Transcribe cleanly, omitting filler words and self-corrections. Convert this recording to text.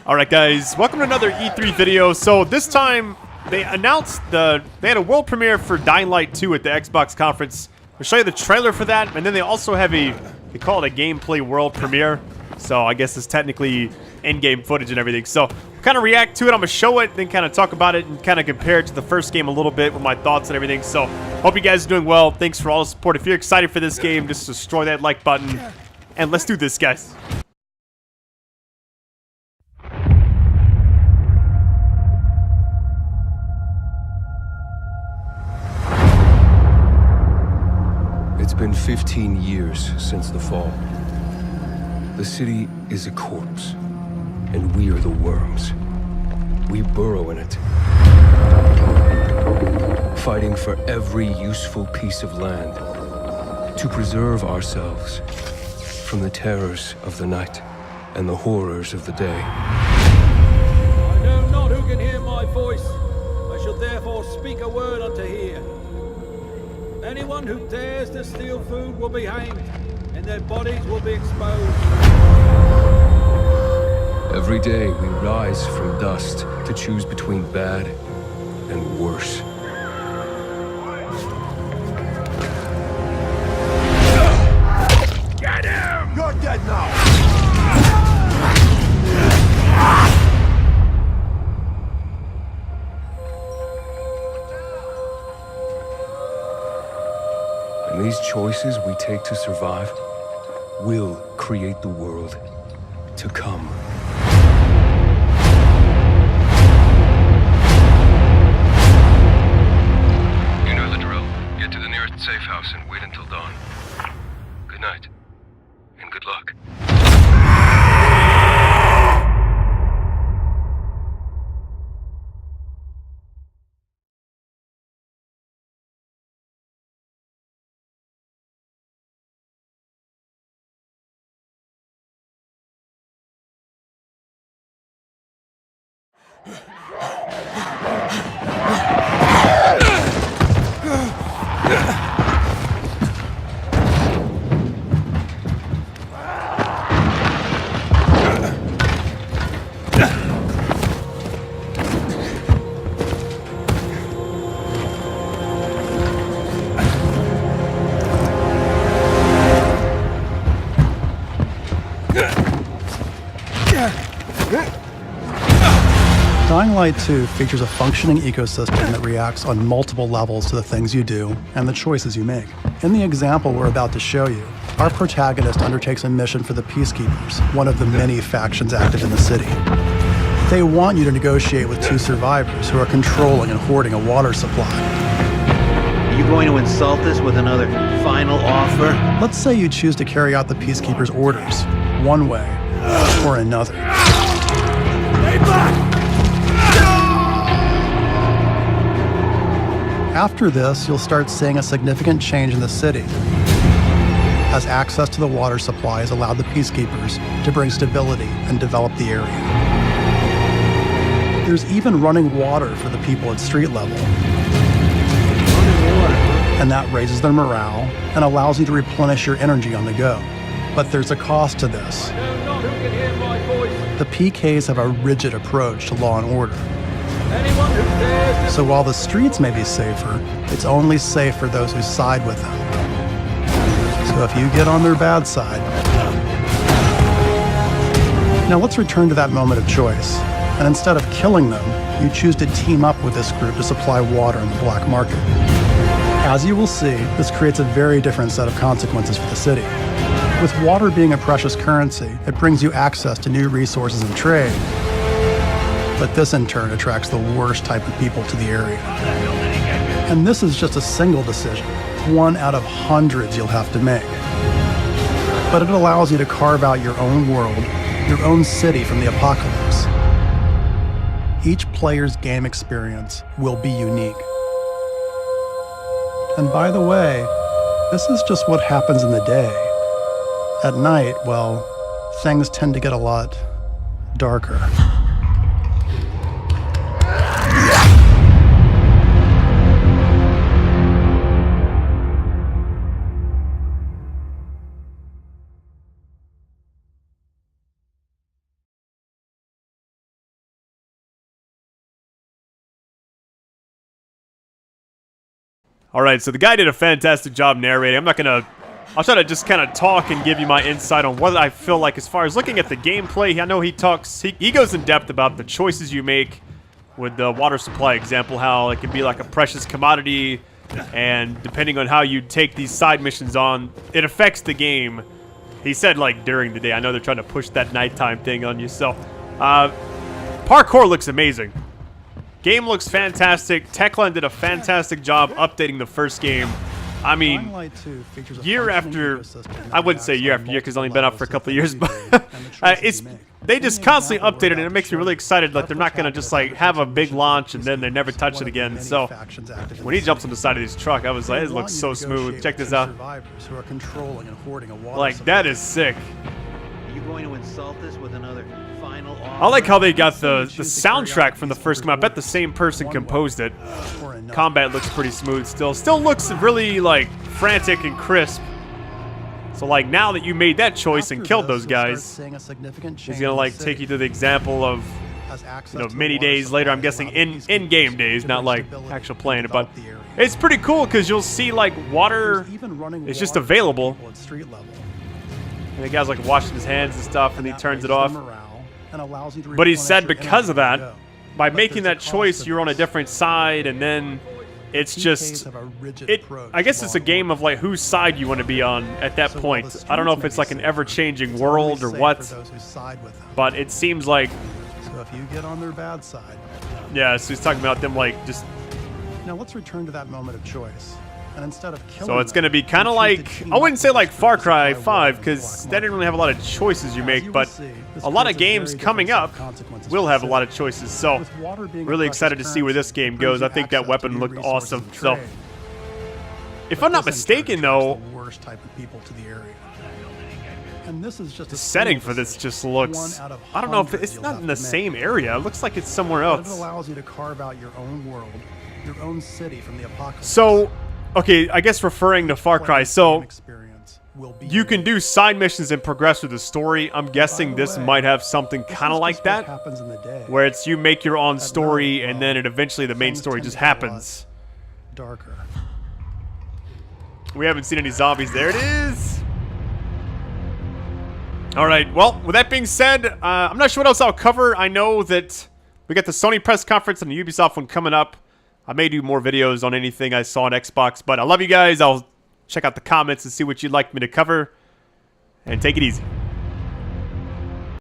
Alright guys, welcome to another E3 video. So this time, they announced they had a world premiere for Dying Light 2 at the Xbox conference. I'll show you the trailer for that, and then they also have they call it a gameplay world premiere. So I guess it's technically in-game footage and everything. So we'll kind of react to it, I'm going to show it, then kind of talk about it, and kind of compare it to the first game a little bit with my thoughts and everything. So hope you guys are doing well. Thanks for all the support. If you're excited for this game, just destroy that like button. And let's do this, guys. It's been 15 years since the fall. The city is a corpse, and we are the worms. We burrow in it, fighting for every useful piece of land to preserve ourselves from the terrors of the night and the horrors of the day. I know not who can hear my voice. I shall therefore speak a word unto hear. Anyone who dares to steal food will be hanged, and their bodies will be exposed. Every day we rise from dust to choose between bad and worse. Get him! You're dead now! And these choices we take to survive will create the world to come. You know the drill. Get to the nearest safe house and wait until dawn. Good night, and good luck. Dying Light 2 features a functioning ecosystem that reacts on multiple levels to the things you do and the choices you make. In the example we're about to show you, our protagonist undertakes a mission for the Peacekeepers, one of the many factions active in the city. They want you to negotiate with two survivors who are controlling and hoarding a water supply. Are you going to insult us with another final offer? Let's say you choose to carry out the Peacekeepers' orders, one way or another. Stay back! After this, you'll start seeing a significant change in the city, as access to the water supply has allowed the Peacekeepers to bring stability and develop the area. There's even running water for the people at street level. And that raises their morale and allows you to replenish your energy on the go. But there's a cost to this. I know not who can hear my voice. The PKs have a rigid approach to law and order. Anyone who dares to... So while the streets may be safer, it's only safe for those who side with them. So if you get on their bad side... Now let's return to that moment of choice. And instead of killing them, you choose to team up with this group to supply water in the black market. As you will see, this creates a very different set of consequences for the city. With water being a precious currency, it brings you access to new resources and trade. But this in turn attracts the worst type of people to the area. And this is just a single decision, one out of hundreds you'll have to make. But it allows you to carve out your own world, your own city from the apocalypse. Each player's game experience will be unique. And by the way, this is just what happens in the day. At night, well, things tend to get a lot darker. All right, so the guy did a fantastic job narrating. I'll try to just kind of talk and give you my insight on what I feel like as far as looking at the gameplay. I know he goes in depth about the choices you make with the water supply example, how it can be like a precious commodity, and depending on how you take these side missions on, it affects the game. He said like during the day. I know they're trying to push that nighttime thing on you. So, parkour looks amazing. Game looks fantastic. Techland did a fantastic job updating the first game. I mean, year after, I wouldn't say year after year because it's only been out for a couple of years, but they just constantly updated it, and it makes me really excited that they're not going to just like have a big launch and then they never touch it again. So when he jumps on the side of his truck, I was like, it looks so smooth. Check this out. Like, that is sick. Are you going to insult us with another final offer? I like how they got the soundtrack from the first game. I bet the same person composed it. Combat looks pretty smooth still. Still looks really, like, frantic and crisp. So, like, now that you made that choice and killed those guys, he's gonna, like, take you to the example of, you know, many days later. I'm guessing in-game days, not, like, actual playing. But it's pretty cool because you'll see, like, water is just available. And the guy's, like, washing his hands and stuff, and he turns it off. But he said because of that, by making that choice, you're on a different side, and then it's just, I guess it's a game of like whose side you want to be on at that point. I don't know if it's like an ever-changing world or what, but it seems like, so if you get on their bad side. Yeah, so he's talking about them like just. Now let's return to that moment of choice. And instead of killing so it's going to be kind of like, I wouldn't say like Far Cry 5, because that didn't really have a lot of choices you make, but a lot of games coming up will have a lot of choices. So really excited to see where this game goes. I think that weapon looked awesome. So if I'm not mistaken, though, the setting for this just looks, I don't know if it's not in the same area. It looks like it's somewhere else. It allows you to carve out your own world, your own city from the apocalypse. So, okay, I guess referring to Far Cry, so you can do side missions and progress through the story. I'm guessing this might have something kind of like that, where it's you make your own story and then it eventually the main story just happens. Darker. We haven't seen any zombies. There it is. All right, well, with that being said, I'm not sure what else I'll cover. I know that we got the Sony press conference and the Ubisoft one coming up. I may do more videos on anything I saw on Xbox, but I love you guys. I'll check out the comments and see what you'd like me to cover. And take it easy.